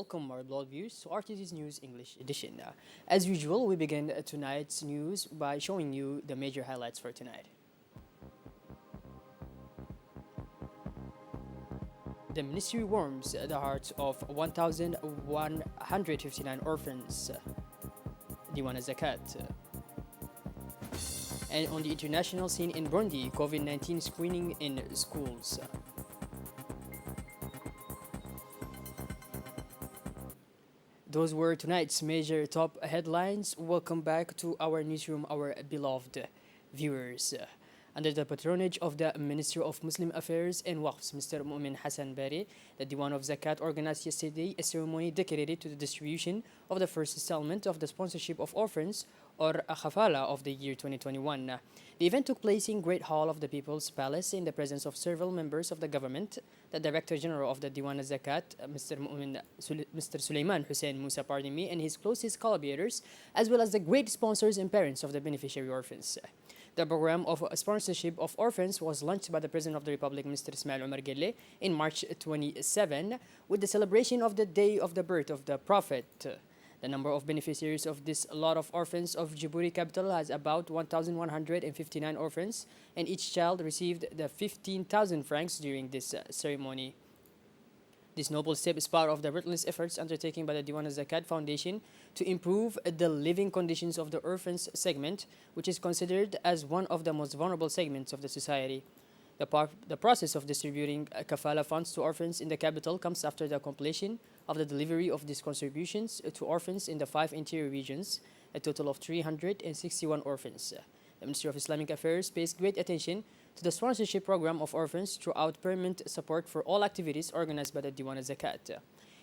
welcome our blood viewers to RTD's News English edition. As usual, we begin tonight's news by showing you the major highlights for tonight. The ministry warms the hearts of 1,159 orphans. Diwan Zakat. And on the international scene in Burundi, COVID-19 screening in schools. Those were tonight's major top headlines. Welcome back to our newsroom, our beloved viewers. Under the patronage of the Ministry of Muslim Affairs and Waqfs, Mr. Mu'min Hassan Bari, the Diwan of Zakat organized yesterday a ceremony dedicated to the distribution of the first installment of the sponsorship of orphans, or Khafala, of the year 2021. The event took place in Great Hall of the People's Palace in the presence of several members of the government, the Director General of the Diwan Zakat, Mr. Sulaiman Hussein Musa, pardon me, and his closest collaborators, as well as the great sponsors and parents of the beneficiary orphans. The program of sponsorship of orphans was launched by the President of the Republic, Mr. Ismail Omar Gelle, in March 27, with the celebration of the day of the birth of the Prophet. The number of beneficiaries of this lot of orphans of Djibouti capital has about 1,159 orphans, and each child received the 15,000 francs during this ceremony. This noble step is part of the relentless efforts undertaken by the Diwan Zakat Foundation to improve the living conditions of the orphans segment, which is considered as one of the most vulnerable segments of the society. The process of distributing kafala funds to orphans in the capital comes after the completion of the delivery of these contributions to orphans in the 5 interior regions, a total of 361 orphans. The Ministry of Islamic Affairs pays great attention to the sponsorship program of orphans throughout permanent support for all activities organized by the Diwan Zakat.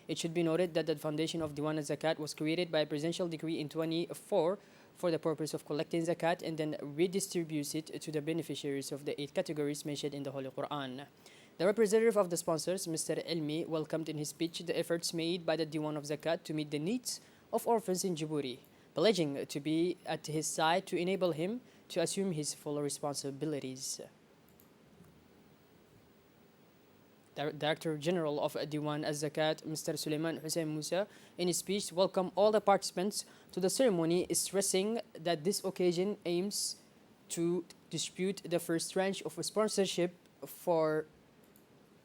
It should be noted that the foundation of Diwan Zakat was created by a presidential decree in 2024 for the purpose of collecting zakat and then redistributes it to the beneficiaries of the 8 categories mentioned in the Holy Quran. The representative of the sponsors, Mr. Elmi, welcomed in his speech the efforts made by the Diwan of Zakat to meet the needs of orphans in Djibouti, pledging to be at his side to enable him to assume his full responsibilities. Director General of Diwan Zakat, Mr. Sulaiman Hussein Musa, in his speech, welcomed all the participants to the ceremony, stressing that this occasion aims to distribute the first tranche of sponsorship for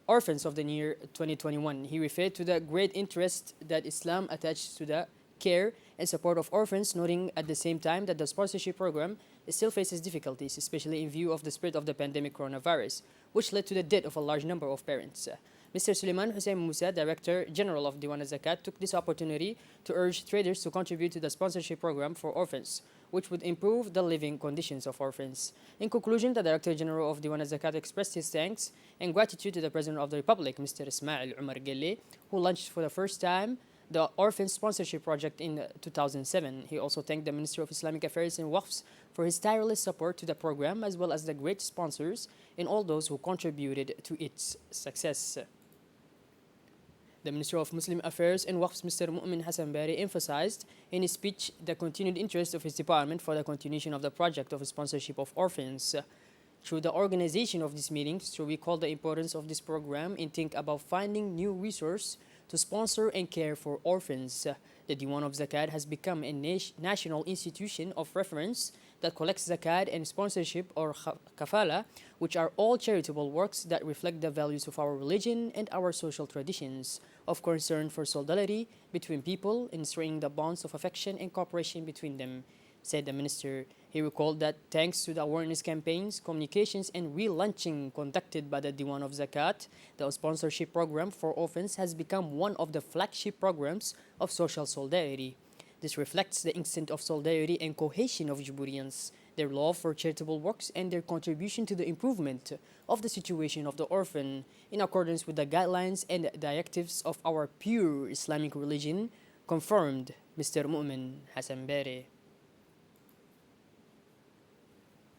orphans of the year 2021. He referred to the great interest that Islam attaches to the care and support of orphans, noting at the same time that the sponsorship program still faces difficulties, especially in view of the spread of the pandemic coronavirus, which led to the death of a large number of parents. Mr. Suleiman Hussein Musa, Director General of Diwan Zakat, took this opportunity to urge traders to contribute to the sponsorship program for orphans, which would improve the living conditions of orphans. In conclusion, the Director General of Diwan Zakat expressed his thanks and gratitude to the President of the Republic, Mr. Ismail Omar Gelle, who launched for the first time the Orphan Sponsorship Project in 2007. He also thanked the Ministry of Islamic Affairs and Waqfs for his tireless support to the program, as well as the great sponsors and all those who contributed to its success. The Minister of Muslim Affairs and Waqfs, Mr. Mu'min Hassan Bari, emphasized in his speech the continued interest of his department for the continuation of the project of sponsorship of orphans. Through the organization of these meetings, to recall the importance of this program and think about finding new resources to sponsor and care for orphans. The Diwan of Zakat has become a national institution of reference that collects zakat and sponsorship, or kafala, which are all charitable works that reflect the values of our religion and our social traditions, of concern for solidarity between people, ensuring the bonds of affection and cooperation between them, said the minister. He recalled that thanks to the awareness campaigns, communications, and relaunching conducted by the Diwan of Zakat, the sponsorship program for orphans has become one of the flagship programs of social solidarity. This reflects the instinct of solidarity and cohesion of Djiboutians, their love for charitable works, and their contribution to the improvement of the situation of the orphan, in accordance with the guidelines and directives of our pure Islamic religion, confirmed Mr. Mu'min Hassan Bari.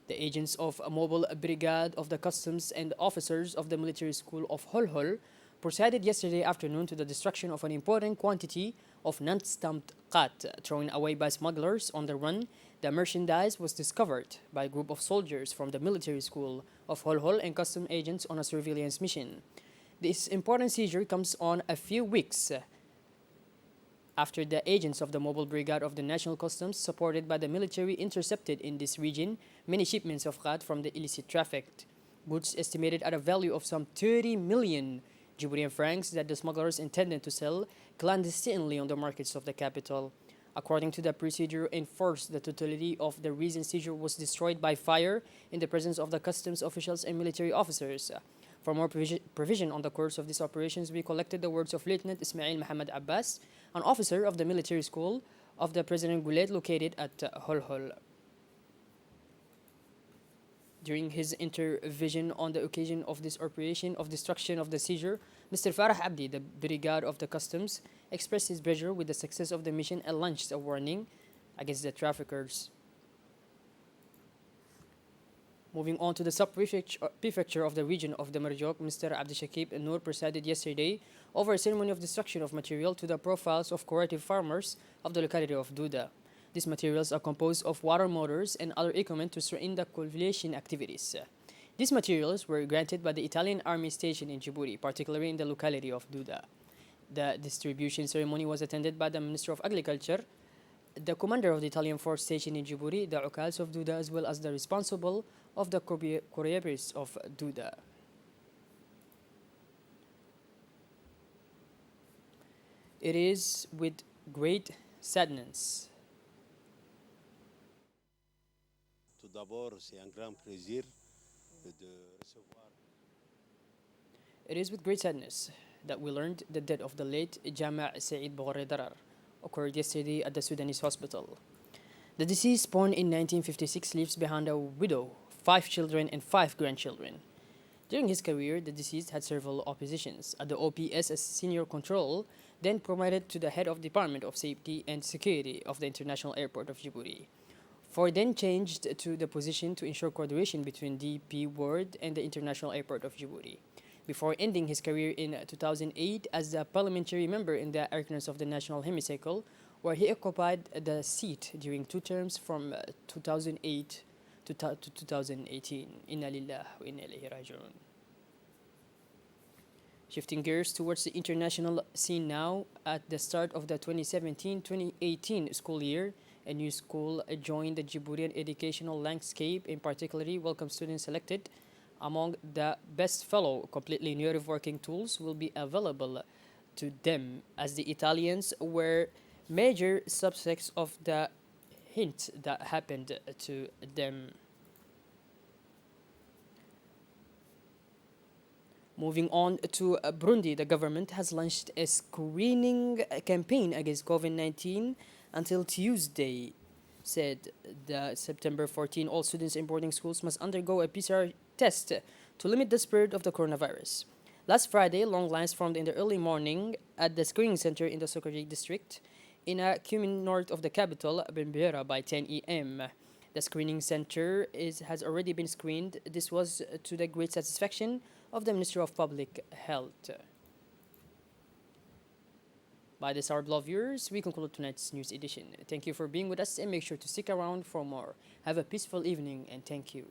The agents of a mobile brigade of the customs and officers of the military school of Holhol proceeded yesterday afternoon to the destruction of an important quantity of non-stamped khat thrown away by smugglers on the run. The merchandise was discovered by a group of soldiers from the military school of Holhol and custom agents on a surveillance mission. This important seizure comes on a few weeks after the agents of the Mobile Brigade of the National Customs, supported by the military, intercepted in this region many shipments of khat from the illicit trafficked goods estimated at a value of some 30 million Djiboutian francs that the smugglers intended to sell clandestinely on the markets of the capital. According to the procedure enforced, the totality of the recent seizure was destroyed by fire in the presence of the customs officials and military officers. For more provision on the course of these operations, we collected the words of Lieutenant Ismail Mohammed Abbas, an officer of the military school of the President Goulet located at Holhol. During his intervention on the occasion of this operation of destruction of the seizure, Mr. Farah Abdi, the brigade of the customs, expressed his pleasure with the success of the mission and launched a warning against the traffickers. Moving on to the sub-prefecture of the region of the Marjok, Mr. Abdishakib Noor presided yesterday over a ceremony of destruction of material to the profiles of cooperative farmers of the locality of Duda. These materials are composed of water motors and other equipment to sustain the cultivation activities. These materials were granted by the Italian Army station in Djibouti, particularly in the locality of Duda. The distribution ceremony was attended by the Minister of Agriculture, the commander of the Italian force station in Djibouti, the Ukals of Duda, as well as the responsible of the cooperatives of Duda. It is with great sadness. Tout d'abord, c'est un grand plaisir de recevoir. It is with great sadness that we learned the death of the late Jama' Saeed Boghorre Darar occurred yesterday at the Sudanese hospital. The deceased, born in 1956, leaves behind a widow, 5 children, and 5 grandchildren. During his career, the deceased had several positions at the OPS as senior control, then promoted to the head of Department of Safety and Security of the International Airport of Djibouti. For then changed to the position to ensure coordination between DP World and the International Airport of Djibouti, before ending his career in 2008 as a parliamentary member in the Arkanus of the National Hemicycle, where he occupied the seat during 2 terms from 2008 to 2018. Inna lillah wa inna ilayhi raji'un. Shifting gears towards the international scene now, at the start of the 2017-2018 school year, a new school joined the Djiboutian educational landscape. In particular, welcome students selected among the best fellow completely innovative working tools will be available to them, as the Italians were major subjects of the hint that happened to them. Moving on to Burundi, the government has launched a screening campaign against COVID-19 until Tuesday. Said the September 14, all students in boarding schools must undergo a PCR test to limit the spread of the coronavirus. Last Friday, long lines formed in the early morning at the screening center in the Sokoji district in a commune north of the capital, Bembera, by 10 a.m. The screening center has already been screened. This was to the great satisfaction of the Ministry of Public Health. By this, our beloved viewers, we conclude tonight's news edition. Thank you for being with us and make sure to stick around for more. Have a peaceful evening and thank you.